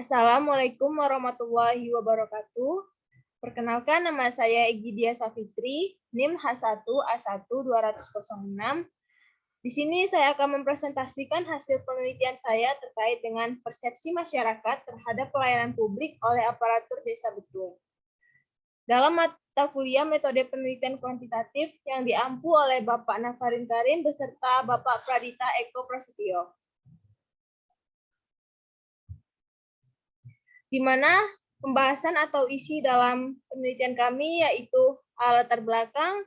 Assalamualaikum warahmatullahi wabarakatuh. Perkenalkan, nama saya Egidia Safitri, NIM H1A1-206. Di sini saya akan mempresentasikan hasil penelitian saya terkait dengan persepsi masyarakat terhadap pelayanan publik oleh aparatur Desa Betung. Dalam mata kuliah metode penelitian kuantitatif yang diampu oleh Bapak Nafarin Karim beserta Bapak Pradita Eko Prasetyo. Di mana pembahasan atau isi dalam penelitian kami yaitu A. Latar belakang,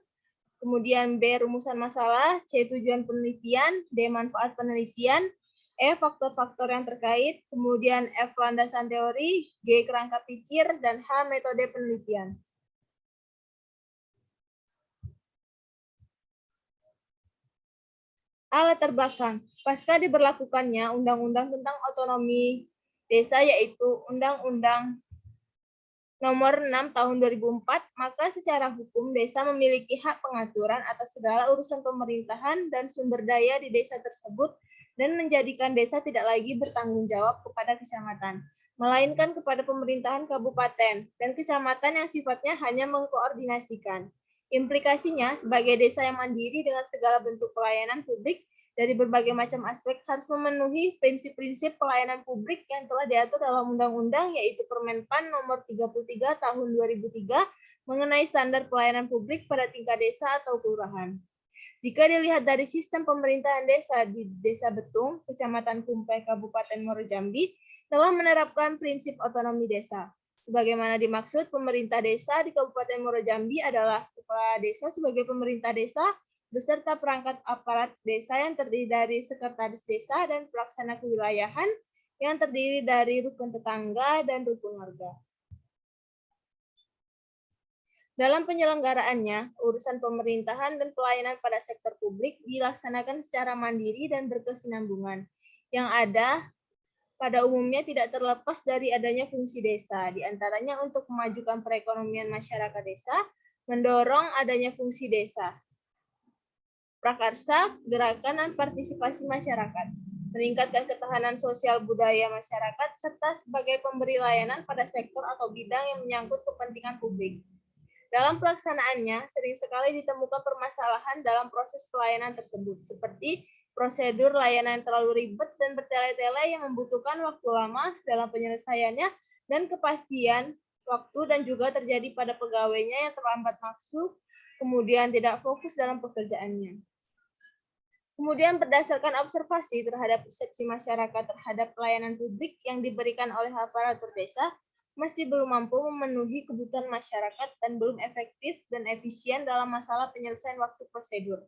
kemudian B. Rumusan masalah, C. Tujuan penelitian, D. Manfaat penelitian, E. Faktor-faktor yang terkait, kemudian F. Landasan teori, G. Kerangka pikir, dan H. Metode penelitian. A. Latar belakang. Pasca diberlakukannya Undang-Undang tentang Otonomi Desa yaitu Undang-Undang Nomor 6 Tahun 2004, maka secara hukum desa memiliki hak pengaturan atas segala urusan pemerintahan dan sumber daya di desa tersebut dan menjadikan desa tidak lagi bertanggung jawab kepada kecamatan, melainkan kepada pemerintahan kabupaten dan kecamatan yang sifatnya hanya mengkoordinasikan. Implikasinya, sebagai desa yang mandiri dengan segala bentuk pelayanan publik, dari berbagai macam aspek harus memenuhi prinsip-prinsip pelayanan publik yang telah diatur dalam undang-undang yaitu Permenpan nomor 33 tahun 2003 mengenai standar pelayanan publik pada tingkat desa atau kelurahan. Jika dilihat dari sistem pemerintahan desa di Desa Betung, Kecamatan Kumpai, Kabupaten Muaro Jambi, telah menerapkan prinsip otonomi desa. Sebagaimana dimaksud, pemerintah desa di Kabupaten Muaro Jambi adalah kepala desa sebagai pemerintah desa, beserta perangkat aparat desa yang terdiri dari sekretaris desa dan pelaksana kewilayahan yang terdiri dari rukun tetangga dan rukun warga. Dalam penyelenggaraannya, urusan pemerintahan dan pelayanan pada sektor publik dilaksanakan secara mandiri dan berkesinambungan, yang ada pada umumnya tidak terlepas dari adanya fungsi desa, diantaranya untuk memajukan perekonomian masyarakat desa, mendorong adanya fungsi desa, prakarsa, gerakan, dan partisipasi masyarakat, meningkatkan ketahanan sosial budaya masyarakat, serta sebagai pemberi layanan pada sektor atau bidang yang menyangkut kepentingan publik. Dalam pelaksanaannya, sering sekali ditemukan permasalahan dalam proses pelayanan tersebut, seperti prosedur layanan yang terlalu ribet dan bertele-tele yang membutuhkan waktu lama dalam penyelesaiannya, dan kepastian waktu dan juga terjadi pada pegawainya yang terlambat masuk, kemudian tidak fokus dalam pekerjaannya. Kemudian berdasarkan observasi terhadap persepsi masyarakat terhadap pelayanan publik yang diberikan oleh aparatur desa, masih belum mampu memenuhi kebutuhan masyarakat dan belum efektif dan efisien dalam masalah penyelesaian waktu prosedur.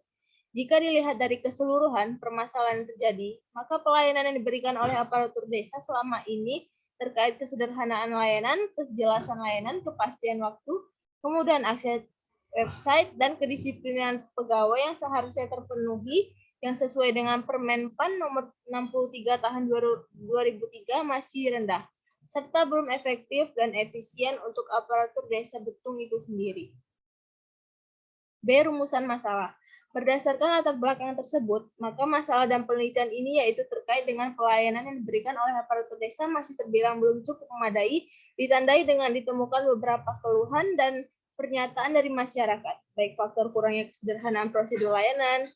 Jika dilihat dari keseluruhan permasalahan yang terjadi, maka pelayanan yang diberikan oleh aparatur desa selama ini terkait kesederhanaan layanan, kejelasan layanan, kepastian waktu, kemudian akses website, dan kedisiplinan pegawai yang seharusnya terpenuhi yang sesuai dengan Permenpan nomor 63 tahun 2003 masih rendah, serta belum efektif dan efisien untuk aparatur desa Betung itu sendiri. B. Rumusan masalah. Berdasarkan latar belakang tersebut, maka masalah dan penelitian ini yaitu terkait dengan pelayanan yang diberikan oleh aparatur desa masih terbilang belum cukup memadai, ditandai dengan ditemukan beberapa keluhan dan pernyataan dari masyarakat, baik faktor kurangnya kesederhanaan prosedur layanan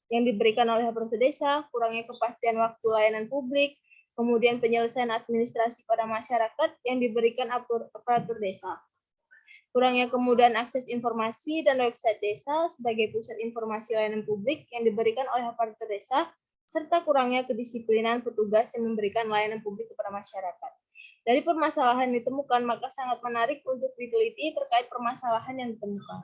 yang diberikan oleh aparatur desa, kurangnya kepastian waktu layanan publik, kemudian penyelesaian administrasi pada masyarakat yang diberikan aparatur desa, kurangnya kemudahan akses informasi dan website desa sebagai pusat informasi layanan publik yang diberikan oleh aparatur desa, serta kurangnya kedisiplinan petugas yang memberikan layanan publik kepada masyarakat. Dari permasalahan yang ditemukan, maka sangat menarik untuk diteliti terkait permasalahan yang ditemukan.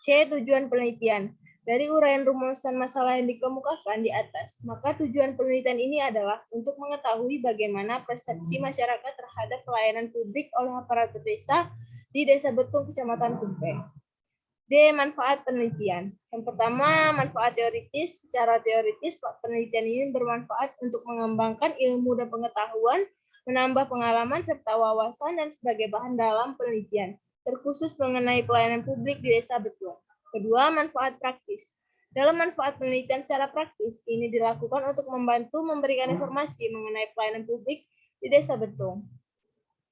C. Tujuan penelitian. Dari uraian rumusan masalah yang dikemukakan di atas, maka tujuan penelitian ini adalah untuk mengetahui bagaimana persepsi masyarakat terhadap pelayanan publik oleh aparatur desa di Desa Betung, Kecamatan Kumpai. D. Manfaat penelitian. Yang pertama, manfaat teoritis. Secara teoritis, penelitian ini bermanfaat untuk mengembangkan ilmu dan pengetahuan, menambah pengalaman serta wawasan dan sebagai bahan dalam penelitian, terkhusus mengenai pelayanan publik di Desa Betung. Kedua, manfaat praktis. Dalam manfaat penelitian secara praktis, ini dilakukan untuk membantu memberikan informasi mengenai pelayanan publik di Desa Betung.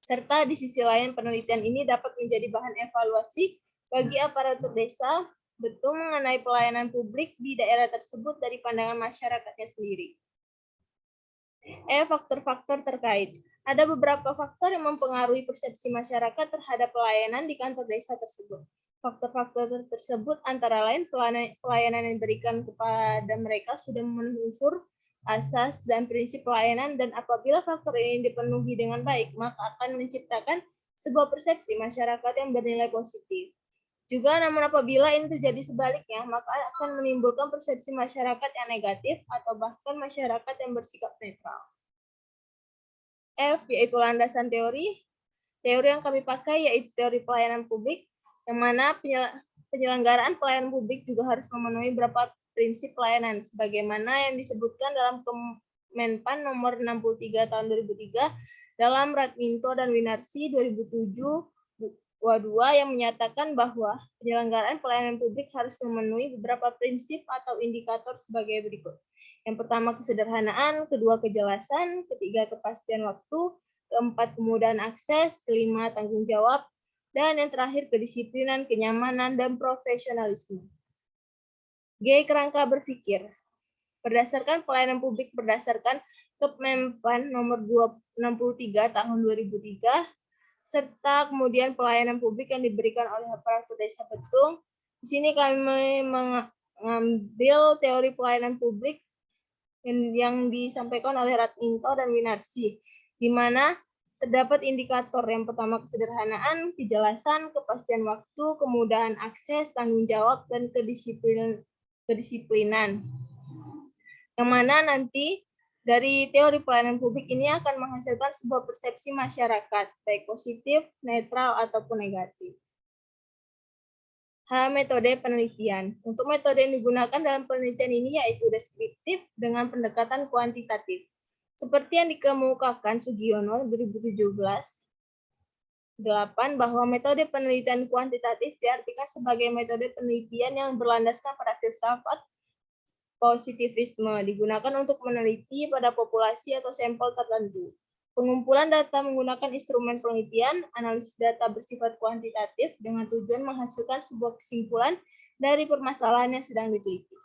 Serta di sisi lain penelitian ini dapat menjadi bahan evaluasi bagi aparatur desa Betung mengenai pelayanan publik di daerah tersebut dari pandangan masyarakatnya sendiri. Faktor-faktor terkait. Ada beberapa faktor yang mempengaruhi persepsi masyarakat terhadap pelayanan di kantor desa tersebut. Faktor-faktor tersebut antara lain pelayanan yang diberikan kepada mereka sudah memenuhi unsur, asas, dan prinsip pelayanan, dan apabila faktor ini dipenuhi dengan baik, maka akan menciptakan sebuah persepsi masyarakat yang bernilai positif. Juga namun apabila ini terjadi sebaliknya, maka akan menimbulkan persepsi masyarakat yang negatif atau bahkan masyarakat yang bersikap netral. Yaitu landasan teori. Teori yang kami pakai yaitu teori pelayanan publik, yang mana penyelenggaraan pelayanan publik juga harus memenuhi beberapa prinsip pelayanan, sebagaimana yang disebutkan dalam Kemenpan nomor 63 tahun 2003, dalam Ratminto dan Winarsi 2007-22 yang menyatakan bahwa penyelenggaraan pelayanan publik harus memenuhi beberapa prinsip atau indikator sebagai berikut. Yang pertama kesederhanaan, kedua kejelasan, ketiga kepastian waktu, keempat kemudahan akses, kelima tanggung jawab, dan yang terakhir kedisiplinan, kenyamanan, dan profesionalisme. G. Kerangka berpikir. Berdasarkan pelayanan publik berdasarkan Kemenpan nomor 63 tahun 2003, serta kemudian pelayanan publik yang diberikan oleh aparatur desa Betung. Di sini kami mengambil teori pelayanan publik yang disampaikan oleh Ratminto dan Winarsi, di mana terdapat indikator yang pertama kesederhanaan, kejelasan, kepastian waktu, kemudahan akses, tanggung jawab, dan kedisiplinan. Yang mana nanti dari teori pelayanan publik ini akan menghasilkan sebuah persepsi masyarakat, baik positif, netral, ataupun negatif. Metode penelitian. Untuk metode yang digunakan dalam penelitian ini yaitu deskriptif dengan pendekatan kuantitatif. Seperti yang dikemukakan Sugiono 2017, 8, bahwa metode penelitian kuantitatif diartikan sebagai metode penelitian yang berlandaskan pada filsafat positivisme, digunakan untuk meneliti pada populasi atau sampel tertentu. Pengumpulan data menggunakan instrumen penelitian, analisis data bersifat kuantitatif dengan tujuan menghasilkan sebuah kesimpulan dari permasalahan yang sedang diteliti.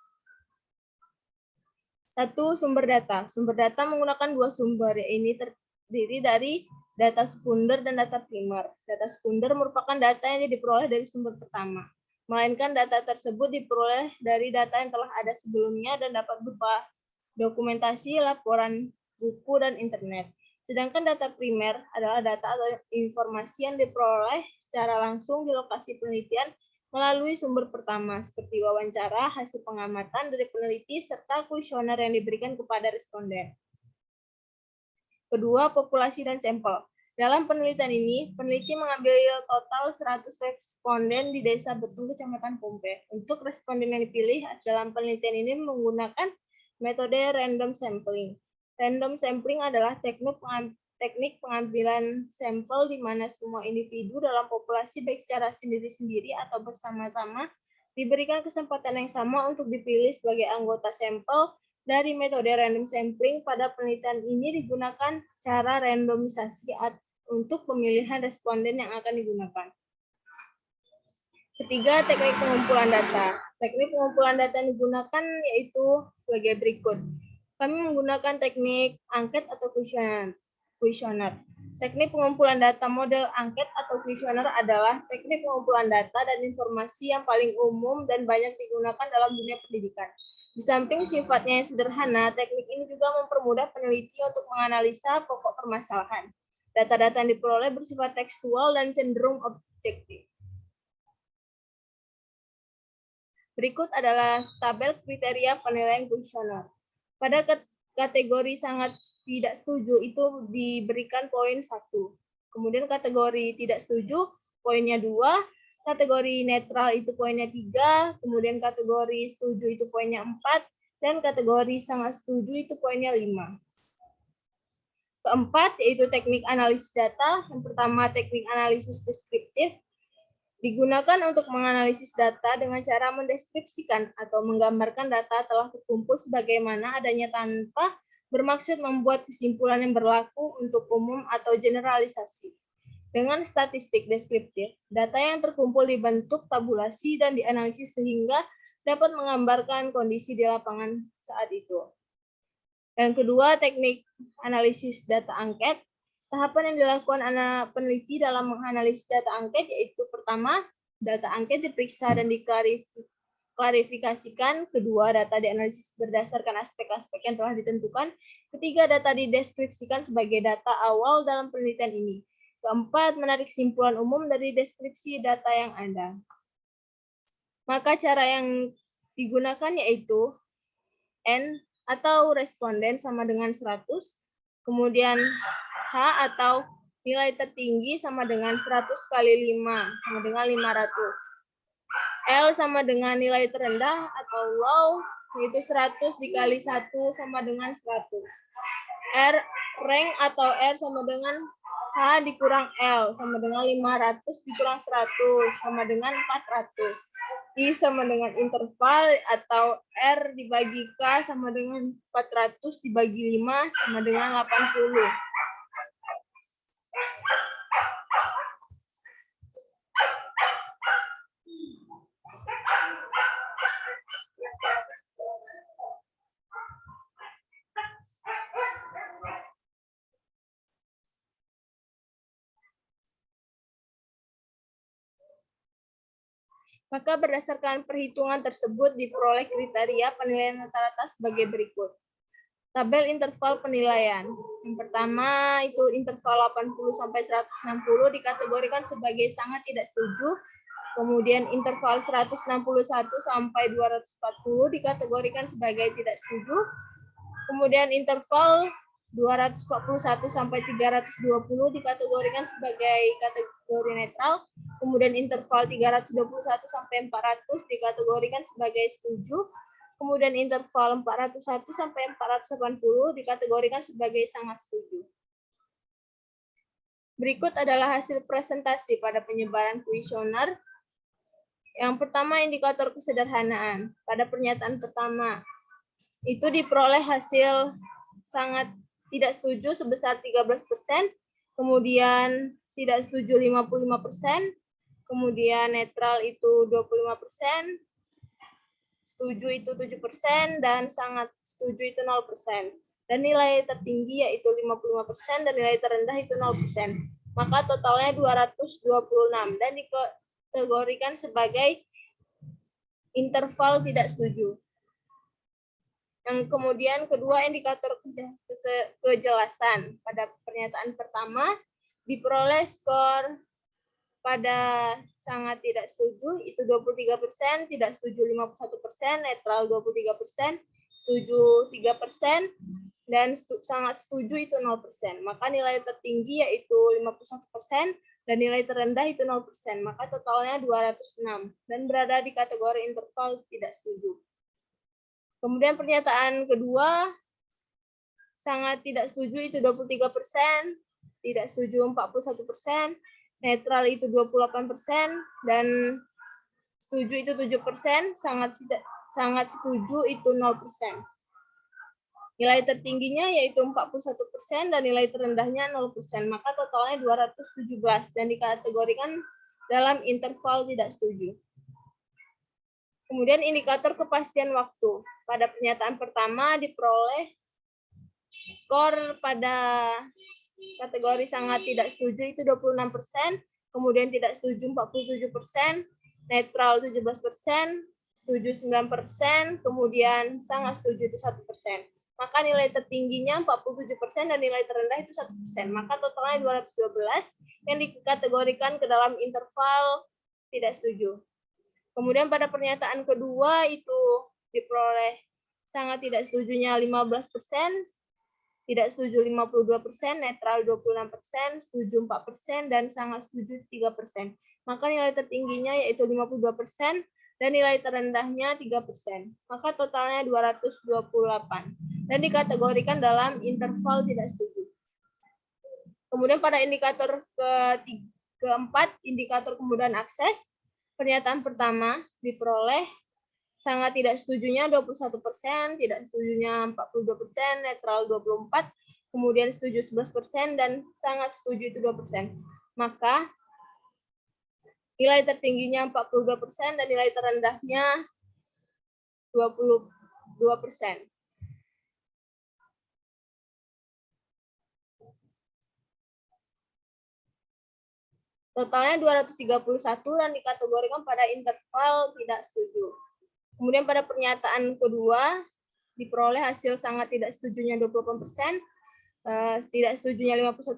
1. Sumber data. Sumber data menggunakan dua sumber, yaitu terdiri dari data sekunder dan data primer. Data sekunder merupakan data yang diperoleh dari sumber pertama, melainkan data tersebut diperoleh dari data yang telah ada sebelumnya dan dapat berupa dokumentasi, laporan, buku, dan internet. Sedangkan data primer adalah data atau informasi yang diperoleh secara langsung di lokasi penelitian melalui sumber pertama, seperti wawancara, hasil pengamatan dari peneliti, serta kuesioner yang diberikan kepada responden. Kedua, populasi dan sampel. Dalam penelitian ini, peneliti mengambil total 100 responden di Desa Betung, Kecamatan Pompe. Untuk responden yang dipilih dalam penelitian ini menggunakan metode random sampling. Random sampling adalah teknik pengambilan sampel di mana semua individu dalam populasi baik secara sendiri-sendiri atau bersama-sama diberikan kesempatan yang sama untuk dipilih sebagai anggota sampel. Dari metode random sampling pada penelitian ini digunakan cara randomisasi untuk pemilihan responden yang akan digunakan. Ketiga, teknik pengumpulan data. Teknik pengumpulan data yang digunakan yaitu sebagai berikut. Kami menggunakan teknik angket atau kuesioner. Teknik pengumpulan data model angket atau kuesioner adalah teknik pengumpulan data dan informasi yang paling umum dan banyak digunakan dalam dunia pendidikan. Di samping sifatnya yang sederhana, teknik ini juga mempermudah peneliti untuk menganalisa pokok permasalahan. Data-data yang diperoleh bersifat tekstual dan cenderung objektif. Berikut adalah tabel kriteria penilaian kuesioner. Pada kategori sangat tidak setuju itu diberikan poin 1. Kemudian kategori tidak setuju poinnya 2. Kategori netral itu poinnya 3, kemudian kategori setuju itu poinnya 4, dan kategori sangat setuju itu poinnya 5. Keempat, yaitu teknik analisis data. Yang pertama, teknik analisis deskriptif. Digunakan untuk menganalisis data dengan cara mendeskripsikan atau menggambarkan data telah terkumpul sebagaimana adanya tanpa bermaksud membuat kesimpulan yang berlaku untuk umum atau generalisasi. Dengan statistik deskriptif, data yang terkumpul dibentuk tabulasi dan dianalisis sehingga dapat menggambarkan kondisi di lapangan saat itu. Dan kedua, teknik analisis data angket. Tahapan yang dilakukan peneliti dalam menganalisis data angket yaitu pertama, data angket diperiksa dan diklarifikasikan. Kedua, data dianalisis berdasarkan aspek-aspek yang telah ditentukan. Ketiga, data dideskripsikan sebagai data awal dalam penelitian ini. Keempat, menarik kesimpulan umum dari deskripsi data yang ada. Maka cara yang digunakan yaitu N atau responden sama dengan 100, kemudian H atau nilai tertinggi sama dengan 100 kali 5 sama dengan 500. L sama dengan nilai terendah atau low, yaitu 100 dikali 1 sama dengan 100. R rank atau R sama dengan H dikurang L sama dengan 500 dikurang 100 sama dengan 400. I sama dengan interval atau R dibagi K sama dengan 400 dibagi 5 sama dengan 80. Maka berdasarkan perhitungan tersebut diperoleh kriteria penilaian rata-rata sebagai berikut. Tabel interval penilaian. Yang pertama itu interval 80 sampai 160 dikategorikan sebagai sangat tidak setuju. Kemudian interval 161 sampai 240 dikategorikan sebagai tidak setuju. Kemudian interval 241 sampai 320 dikategorikan sebagai kategori netral. Kemudian interval 321 sampai 400 dikategorikan sebagai setuju. Kemudian interval 401 sampai 480 dikategorikan sebagai sangat setuju. Berikut adalah hasil presentasi pada penyebaran kuesioner. Yang pertama, indikator kesederhanaan. Pada pernyataan pertama, itu diperoleh hasil sangat tidak setuju sebesar 13%, kemudian tidak setuju 55%, kemudian netral itu 25%, setuju itu 7%, dan sangat setuju itu 0%. Dan nilai tertinggi yaitu 55% dan nilai terendah itu 0%. Maka totalnya 226 dan dikategorikan sebagai interval tidak setuju. Yang kemudian kedua, indikator kejelasan. Pada pernyataan pertama diperoleh skor pada sangat tidak setuju itu 23%, tidak setuju 51%, netral 23%, setuju 3%, dan sangat setuju itu 0%. Maka nilai tertinggi yaitu 51% dan nilai terendah itu 0%. Maka totalnya 206 dan berada di kategori interval tidak setuju. Kemudian pernyataan kedua, sangat tidak setuju itu 23%, tidak setuju 41%, netral itu 28%, dan setuju itu 7%, sangat setuju itu 0%. Nilai tertingginya yaitu 41% dan nilai terendahnya 0%, maka totalnya 217 dan dikategorikan dalam interval tidak setuju. Kemudian indikator kepastian waktu. Pada pernyataan pertama diperoleh skor pada kategori sangat tidak setuju itu 26%, kemudian tidak setuju 47%, netral 17%, setuju 9%, kemudian sangat setuju itu 1%. Maka nilai tertingginya 47% dan nilai terendah itu 1%. Maka totalnya 212 yang dikategorikan ke dalam interval tidak setuju. Kemudian pada pernyataan kedua itu diperoleh sangat tidak setujunya 15%, tidak setuju 52%, netral 26%, setuju 4%, dan sangat setuju 3%. Maka nilai tertingginya yaitu 52% dan nilai terendahnya 3%. Maka totalnya 228 dan dikategorikan dalam interval tidak setuju. Kemudian pada indikator keempat, indikator kemudahan akses. Pernyataan pertama diperoleh sangat tidak setujunya 21%, tidak setujunya 42%, netral 24%, kemudian setuju 11%, dan sangat setuju itu 2%. Maka nilai tertingginya 42% dan nilai terendahnya 22%. Totalnya 231 dan dikategorikan pada interval tidak setuju. Kemudian pada pernyataan kedua diperoleh hasil sangat tidak setujunya 28%, tidak setujunya 51%,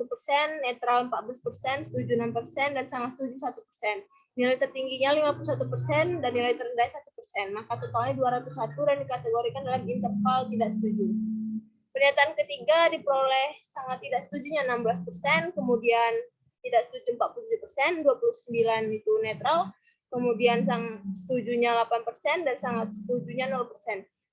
netral 14%, setuju 6%, dan sangat setuju 1%. Nilai tertingginya 51% dan nilai terendah 1%. Maka totalnya 201 dan dikategorikan dalam interval tidak setuju. Pernyataan ketiga diperoleh sangat tidak setujunya 16%, kemudian tidak setuju 47%, 29% itu netral, kemudian setujunya 8% dan sangat setujunya 0%.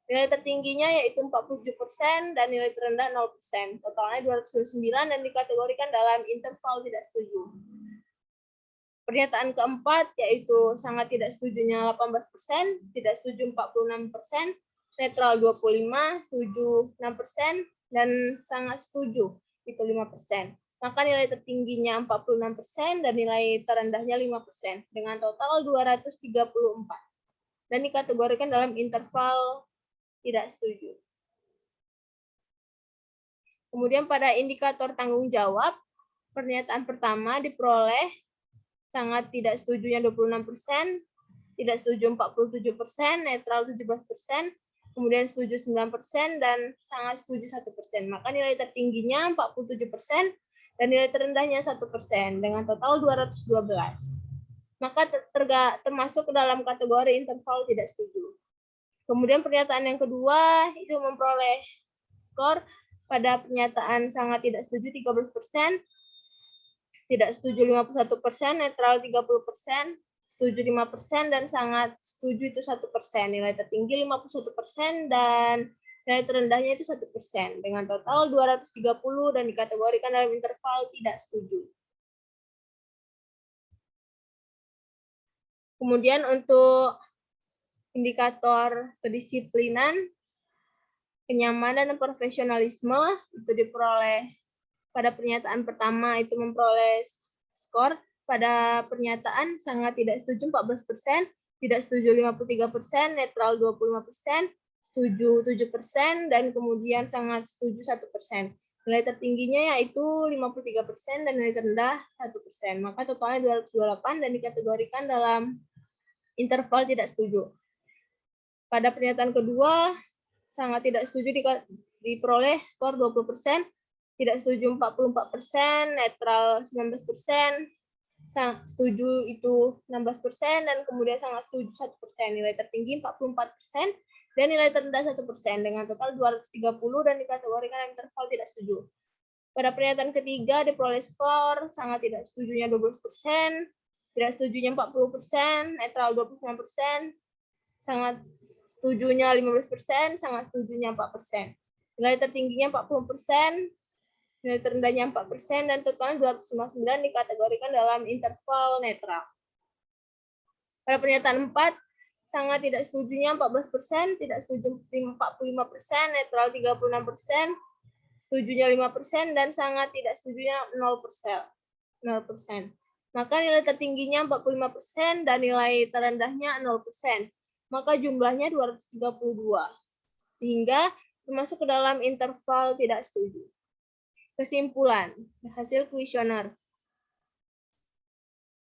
Nilai tertingginya yaitu 47% dan nilai terendah 0%. Totalnya 229 dan dikategorikan dalam interval tidak setuju. Pernyataan keempat yaitu sangat tidak setujunya 18%, tidak setuju 46%, netral 25%, setuju 6%, dan sangat setuju itu 5%. Maka nilai tertingginya 46% dan nilai terendahnya 5%, dengan total 234. Dan dikategorikan dalam interval tidak setuju. Kemudian pada indikator tanggung jawab, pernyataan pertama diperoleh sangat tidak setujunya 26%, tidak setuju 47%, netral 17%, kemudian setuju 9%, dan sangat setuju 1%. Maka nilai tertingginya 47% dan nilai terendahnya 1%, dengan total 212. Maka termasuk ke dalam kategori interval tidak setuju. Kemudian pernyataan yang kedua itu memperoleh skor pada pernyataan sangat tidak setuju 13%, tidak setuju 51%, netral 30%, setuju 5%, dan sangat setuju itu 1%. Nilai tertinggi 51% dan nilai terendahnya itu 1%, dengan total 230 dan dikategorikan dalam interval tidak setuju. Kemudian untuk indikator kedisiplinan, kenyamanan, dan profesionalisme itu diperoleh pada pernyataan pertama itu memperoleh skor pada pernyataan sangat tidak setuju 14%, tidak setuju 53%, netral 25%, setuju 7%, dan kemudian sangat setuju 1%. Nilai tertingginya yaitu 53% dan nilai terendah 1%. Maka totalnya 228 dan dikategorikan dalam interval tidak setuju. Pada pernyataan kedua, sangat tidak setuju diperoleh skor 20%, tidak setuju 44%, netral 19%, setuju itu 16%, dan kemudian sangat setuju 1%. Nilai tertinggi 44% dan nilai terendah 1%, dengan total 230 dan dikategorikan interval tidak setuju. Pada pernyataan ketiga diperoleh skor sangat tidak setujunya 12%, tidak setujunya 40%, netral 29%, sangat setujunya 15%, sangat setujunya 4%. Nilai tertingginya 40%, nilai terendahnya 4%, dan totalnya 259 dikategorikan dalam interval netral. Pada pernyataan 4, sangat tidak setujunya 14%, tidak setuju 45%, netral 36%, setujunya 5%, dan sangat tidak setujunya 0%. Maka nilai tertingginya 45% dan nilai terendahnya 0%. Maka jumlahnya 232. Sehingga termasuk ke dalam interval tidak setuju. Kesimpulan, hasil kuesioner.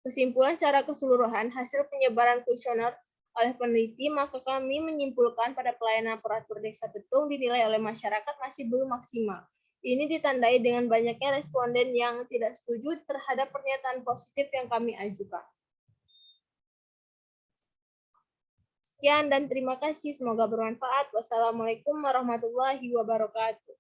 Kesimpulan secara keseluruhan, hasil penyebaran kuesioner oleh peneliti, maka kami menyimpulkan pada pelayanan aparatur desa Betung dinilai oleh masyarakat masih belum maksimal. Ini ditandai dengan banyaknya responden yang tidak setuju terhadap pernyataan positif yang kami ajukan. Sekian dan terima kasih. Semoga bermanfaat. Wassalamualaikum warahmatullahi wabarakatuh.